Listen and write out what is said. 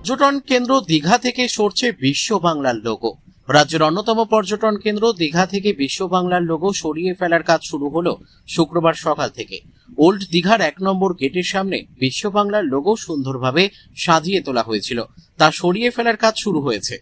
পর্যটন কেন্দ্র দীঘা থেকে সরছে বিশ্ব বাংলার লোগো। রাজ্যের অন্যতম পর্যটন কেন্দ্র দীঘা থেকে বিশ্ব বাংলার লোগো সরিয়ে ফেলার কাজ শুরু হলো শুক্রবার সকাল থেকে। ওল্ড দীঘার 1 নম্বর গেটের সামনে বিশ্ব বাংলার লোগো সুন্দরভাবে সাজিয়ে তোলা হয়েছিল, তা সরিয়ে ফেলার কাজ শুরু হয়েছে।